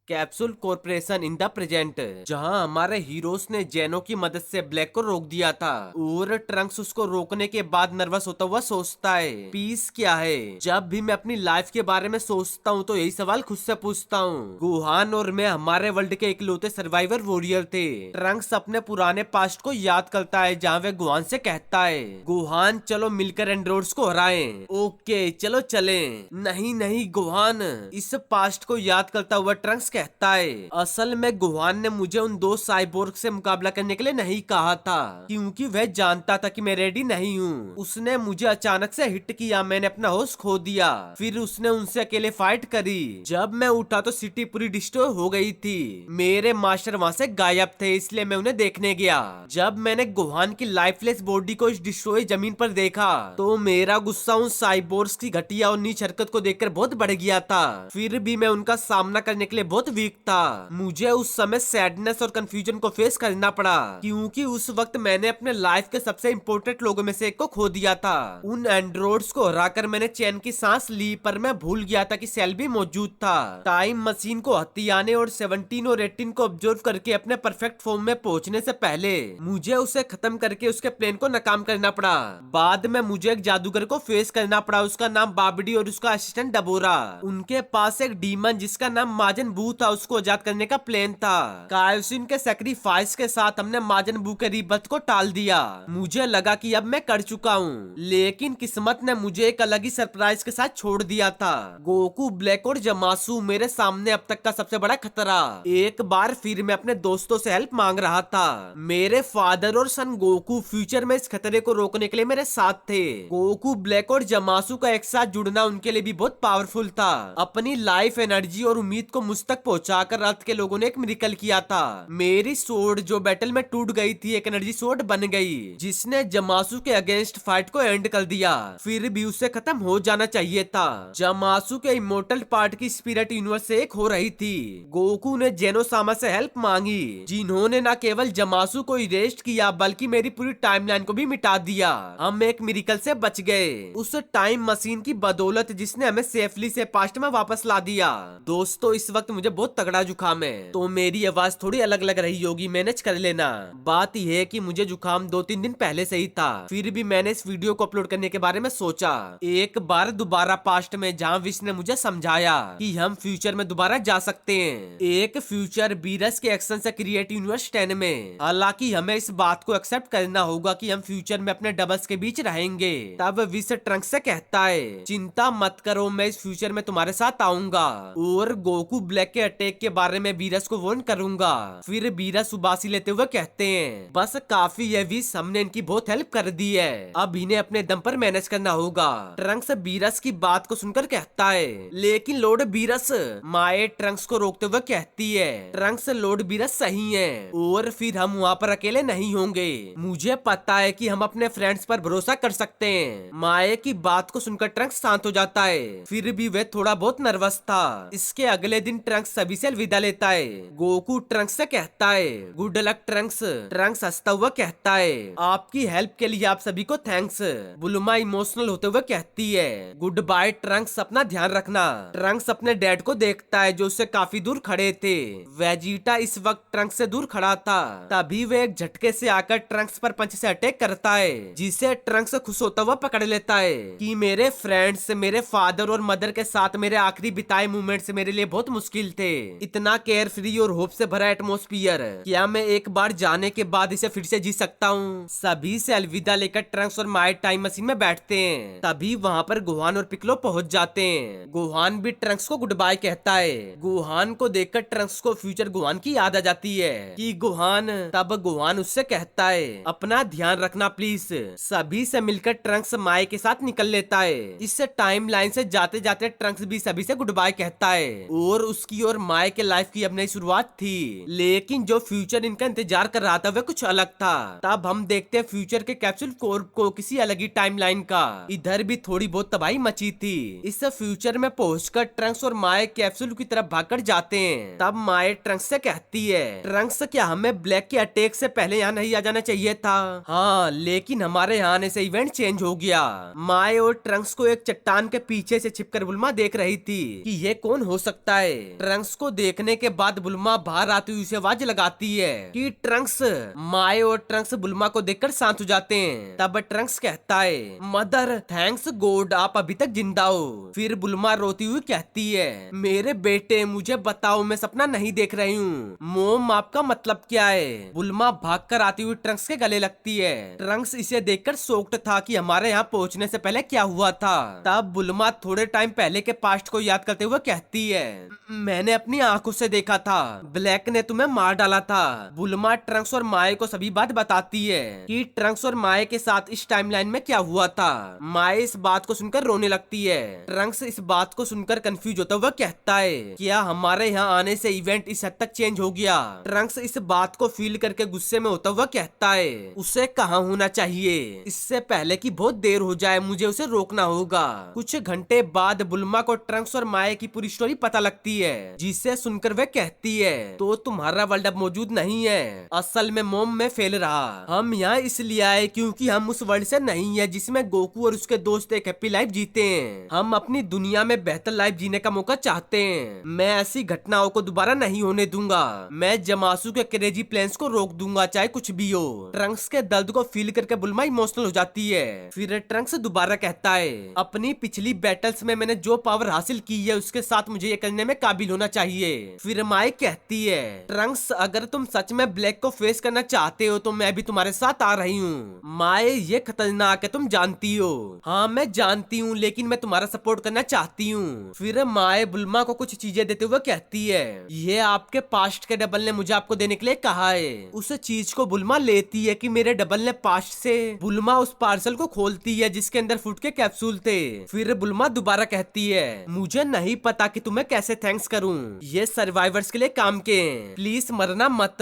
Capsule corporation in the present, जहां हमारे heroes ने जैनो की मदद से ब्लैक को रोक दिया था और ट्रंक्स उसको रोकने के बाद नर्वस होता हुआ सोचता है पीस क्या है। जब भी मैं अपनी लाइफ के बारे में सोचता हूँ तो यही सवाल खुद से पूछता हूँ। गुहान और मैं हमारे वर्ल्ड के इकलौते सर्वाइवर वॉरियर थे। ट्रंक्स अपने पुराने पास्ट को याद करता है जहाँ वे गुहान से कहता है, गुहान चलो मिलकर एंड्रोइड्स को हराएं। ओके चलो चलें। नहीं नहीं गुहान, इस पास्ट को याद करता हुआ ट्रंक्स कहता है, असल में गुहान ने मुझे उन दो साइबोर्ग से मुकाबला करने के लिए नहीं कहा था क्योंकि वह जानता था कि मैं रेडी नहीं हूँ। उसने मुझे अचानक से हिट किया, मैंने अपना होश खो दिया। फिर उसने उनसे अकेले फाइट करी। जब मैं उठा तो सिटी पूरी डिस्ट्रॉय हो गई थी। मेरे मास्टर वहाँ से गायब थे, इसलिए मैं उन्हें देखने गया। जब मैंने गुहान की लाइफलेस बॉडी को इस डिस्ट्रॉय जमीन पर देखा तो मेरा गुस्सा उन साइबोर्ग्स की घटिया और नीच हरकत को देखकर बहुत बढ़ गया था। फिर भी मैं उनका सामना करने के लिए बहुत वीक था। मुझे उस समय सैडनेस और कंफ्यूजन को फेस करना पड़ा क्योंकि उस वक्त मैंने अपने लाइफ के सबसे इम्पोर्टेंट लोगों में से एक को खो दिया था। उन एंड्रॉइड्स को हराकर मैंने चैन की सांस ली, पर मैं भूल गया था कि सेल भी मौजूद था। टाइम मशीन को हथियाने और 17 और 18 को ऑब्जर्व करके अपने परफेक्ट फॉर्म में पहुंचने से पहले मुझे उसे खत्म करके उसके प्लान को नाकाम करना पड़ा। बाद में मुझे एक जादूगर को फेस करना पड़ा, उसका नाम बाबडी और उसका असिस्टेंट डबोरा। उनके पास एक डीमन जिसका नाम माजन बू था, उसको आजाद करने का प्लान था। कायोसिन के सेक्रीफाइस के साथ हमने माजन बू के रीबर्थ को टाल दिया। मुझे लगा कि अब मैं कर चुका हूँ, लेकिन किस्मत ने मुझे एक अलग ही सरप्राइज के साथ छोड़ दिया था। गोकू, ब्लैक और जमासू मेरे सामने अब तक का सबसे बड़ा खतरा। एक बार फिर मैं अपने दोस्तों से हेल्प मांग रहा था। मेरे फादर और सन गोकू फ्यूचर में इस खतरे को रोकने के लिए मेरे साथ थे। गोकू, ब्लैक और जमासू का एक साथ जुड़ना उनके लिए भी बहुत पावरफुल था। अपनी लाइफ, एनर्जी और उम्मीद को मुझ तक पहुंचाकर अर्थ के लोगों ने एक मिरेकल किया था। मेरी सोर्ड जो बैटल में टूट गई थी एक एनर्जी सोर्ड बन गई, जिसने जमासू के अगेंस्ट फाइट को एंड कर दिया। फिर भी उसे खत्म हो जाना चाहिए था। जमासू के इमोर्टल पार्ट की स्पिरिट यूनिवर्स से एक हो रही थी। गोकू ने जेनोसामा से हेल्प मांगी, जिन्होंने न केवल जमासू को इरेस्ट किया बल्कि मेरी पूरी टाइमलाइन को भी मिटा दिया। हम एक मिरेकल से बच गए, उस टाइम मशीन की बदौलत जिसने हमें सेफली से पास्ट में वापस ला दिया। दोस्तों इस वक्त मुझे बहुत तगड़ा जुकाम है, तो मेरी आवाज थोड़ी अलग लग रही होगी, मैनेज कर लेना। बात यह है कि मुझे जुकाम 2-3 दिन पहले से ही था, फिर भी मैंने इस वीडियो को अपलोड करने के बारे में सोचा। एक बार दोबारा पास्ट में, जहाँ विश ने मुझे समझाया कि हम फ्यूचर में दोबारा जा सकते हैं, एक फ्यूचर बीरस के एक्शन से क्रिएट यूनिवर्स 10 में। हालांकि हमें इस बात को एक्सेप्ट करना होगा कि हम फ्यूचर में अपने डबल्स के बीच रहेंगे। तब विश ट्रंक से कहता है, चिंता मत करो, मैं इस फ्यूचर में तुम्हारे साथ आऊंगा और गोकू, ब्लैक के अटैक के बारे में बीरस को वार्न करूंगा। फिर बीरस उबासी लेते हुए कहते हैं, बस काफी है विश, हमने इनकी बहुत हेल्प कर दी है, अब इन्हें अपने दम पर मैनेज करना होगा। ट्रंक्स बीरस की बात को सुनकर कहता है, लेकिन लॉर्ड बीरस। माए ट्रंक्स को रोकते हुए कहती है, ट्रंक्स लॉर्ड बीरस सही है और फिर हम वहाँ पर अकेले नहीं होंगे। मुझे पता है कि हम अपने फ्रेंड्स पर भरोसा कर सकते हैं। माए की बात को सुनकर ट्रंक्स शांत हो जाता है, फिर भी वह थोड़ा बहुत नर्वस था। इसके अगले दिन ट्रंक्स सभी से अलविदा लेता है। गोकू ट्रंक्स से कहता है, गुड लक ट्रंक्स। ट्रंक्स हंसता हुआ कहता है, आपकी हेल्प के लिए आप सभी को थैंक्स। बुलमा इमोशनल होते हुए कहती है, गुड बाय ट्रंक्स, अपना ध्यान रखना। ट्रंक्स अपने डैड को देखता है जो उससे काफी दूर खड़े थे। वेजिटा इस वक्त ट्रंक्स से दूर खड़ा था, तभी वह एक झटके से आकर ट्रंक्स पर पंच से अटैक करता है, जिसे ट्रंक्स खुश होता हुआ पकड़ लेता है कि मेरे फ्रेंड्स, मेरे फादर और मदर के साथ मेरे आखिरी बिताए मोमेंट्स मेरे लिए बहुत मुश्किल थे। इतना केयर फ्री और होप से भरा एटमोस्फियर, क्या मैं एक बार जाने के बाद इसे फिर से जी सकता हूँ? सभी से अलविदा लेकर ट्रंक्स और माय टाइम मशीन में बैठते हैं। तभी वहाँ पर गुहान और पिकलो पहुँच जाते हैं। गुहान भी ट्रंक्स को गुड बाय कहता है। गुहान को देखकर ट्रंक्स को फ्यूचर गुहान की याद आ जाती है कि गुहान। तब गुहान उससे कहता है, अपना ध्यान रखना प्लीज। सभी से मिलकर ट्रंक्स माय के साथ निकल लेता है। इस टाइम लाइन से जाते जाते ट्रंक्स भी सभी से गुड बाय कहता है और उसकी और माय के लाइफ की अब नई शुरुआत थी। लेकिन जो फ्यूचर इनका इंतजार कर रहा था वह कुछ अलग था। तब हम देखते हैं फ्यूचर के कैप्सूल कॉर्प को किसी अलग ही टाइमलाइन का। इधर भी थोड़ी बहुत तबाही मची थी। इस फ्यूचर में पहुंचकर ट्रंक्स और माय कैप्सूल की तरफ भागकर जाते हैं। तब माय ट्रंक्स से कहती है, ट्रंक्स क्या हमें ब्लैक के अटैक से पहले यहाँ नहीं आ जाना चाहिए था? हाँ, लेकिन हमारे यहाँ आने से इवेंट चेंज हो गया। माय और ट्रंक्स को एक चट्टान के पीछे से छिपकर बुल्मा देख रही थी कि ये कौन हो सकता है। ट्रंक्स को देखने के बाद बुल्मा बाहर आती हुई उसे आवाज लगाती है कि ट्रंक्स। माए और ट्रंक्स बुल्मा को देखकर शांत हो जाते हैं। तब ट्रंक्स कहता है मदर थैंक्स गॉड आप अभी तक जिंदा हो। फिर बुल्मा रोती हुई कहती है मेरे बेटे मुझे बताओ मैं सपना नहीं देख रही हूँ। मोम आपका मतलब क्या है। बुल्मा भागकर आती हुई ट्रंक्स के गले लगती है। ट्रंक्स इसे देखकर शॉक्ड था कि हमारे यहाँ पहुँचने से पहले क्या हुआ था। तब बुल्मा थोड़े टाइम पहले के पास्ट को याद करते हुए कहती है मैंने अपनी आंखों से देखा था ब्लैक ने तुम्हें मार डाला था। बुल्मा ट्रंक्स और माए को सभी बात बताती है कि ट्रंक्स और माए के साथ इस टाइमलाइन में क्या हुआ था। माए इस बात को सुनकर रोने लगती है। ट्रंक्स इस बात को सुनकर कंफ्यूज होता हुआ कहता है क्या हमारे यहाँ आने से इवेंट इस हद तक चेंज हो गया। ट्रंक्स इस बात को फील करके गुस्से में होता हुआ कहता है उसे कहाँ होना चाहिए इससे पहले कि बहुत देर हो जाए मुझे उसे रोकना होगा। कुछ घंटे बाद बुल्मा को ट्रंक्स और माए की पूरी स्टोरी पता लगती है जिसे सुनकर वह कहती है तो तुम्हारा वर्ल्ड अब मौजूद नहीं है। असल में मोम में फेल रहा। हम यहाँ इसलिए आए क्योंकि हम उस वर्ल्ड से नहीं है जिसमें गोकू और उसके दोस्त एक हैप्पी लाइफ जीते हैं। हम अपनी दुनिया में बेहतर लाइफ जीने का मौका चाहते हैं। मैं ऐसी घटनाओं को दोबारा नहीं होने दूंगा। मैं जमासू के क्रेजी प्लान्स को रोक दूंगा चाहे कुछ भी हो। ट्रंक्स के दर्द को फील करके बुल्मा इमोशनल हो जाती है। फिर ट्रंक्स दोबारा कहता है अपनी पिछली बैटल्स में मैंने जो पावर हासिल की है उसके साथ मुझे ये करने में काबिल होना चाहिए। फिर माई कहती है ट्रंक्स अगर तुम सच में ब्लैक को फेस करना चाहते हो तो मैं भी तुम्हारे साथ आ रही हूँ। माए ये खतरनाक है तुम जानती हो। हाँ मैं जानती हूँ लेकिन मैं तुम्हारा सपोर्ट करना चाहती हूँ। फिर माए बुल्मा को कुछ चीजें देते हुए कहती है ये आपके पास्ट के डबल ने मुझे आपको देने के लिए कहा है। उस चीज को बुल्मा लेती है कि मेरे डबल ने पास्ट से। बुल्मा उस पार्सल को खोलती है जिसके अंदर फूड के कैप्सूल थे। फिर बुल्मा दोबारा कहती है मुझे नहीं पता कि तुम्हें कैसे थैंक्स करूं। ये सर्वाइवर्स के लिए काम के हैं। प्लीज मरना मत।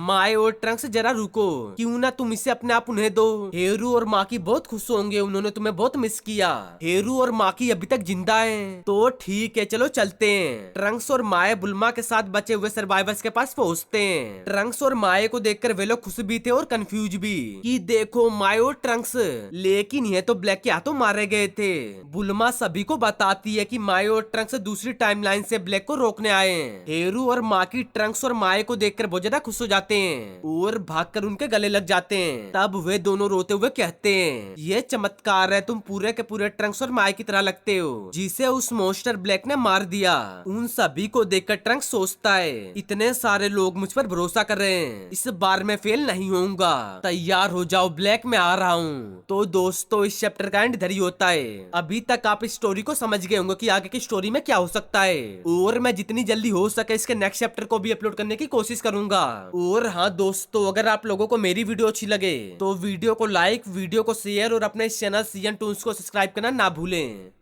माए और ट्रंक्स जरा रुको क्यों ना तुम इसे अपने आप उन्हें दो। हेरू और माकी बहुत खुश होंगे उन्होंने तुम्हें बहुत मिस किया। हेरू और माकी अभी तक जिंदा हैं। तो ठीक है चलो चलते हैं। ट्रंक्स और माए बुल्मा के साथ बचे हुए सर्वाइवर्स के पास पहुंचते हैं। ट्रंक्स और माए को देखकर वे लोग खुश भी थे और कंफ्यूज भी कि देखो माए और ट्रंक्स लेकिन ये तो ब्लैक के हाथों मारे गए थे। बुल्मा सभी को बताती है कि माए और ट्रंक्स दूसरी टाइमलाइन से ब्लैक को रोकने आए हैं। हेरू और माकी ट्रंक्स और माए को देखकर बहुत ज्यादा खुश हो जाते हैं और भागकर उनके गले लग जाते हैं। तब वे दोनों रोते हुए कहते हैं ये चमत्कार है तुम पूरे के पूरे ट्रंक्स और माए की तरह लगते हो जिसे उस मोस्टर ब्लैक ने मार दिया। उन सभी को देखकर ट्रंक्स सोचता है इतने सारे लोग मुझ पर भरोसा कर रहे हैं इस बार मैं फेल नहीं होऊंगा। तैयार हो जाओ ब्लैक मैं आ रहा हूँ। तो दोस्तों इस चैप्टर का एंड इधर ही होता है। अभी तक आप इस स्टोरी को समझ गए होंगे कि आगे की स्टोरी में क्या हो सकता है और मैं जितनी जल्दी हो सके इसके नेक्स्ट चैप्टर को भी अपलोड करने की कोशिश करूंगा। और हाँ दोस्तों अगर आप लोगों को मेरी वीडियो अच्छी लगे तो वीडियो को लाइक वीडियो को शेयर और अपने इस चैनल सीजन 2 को सब्सक्राइब करना ना भूलें।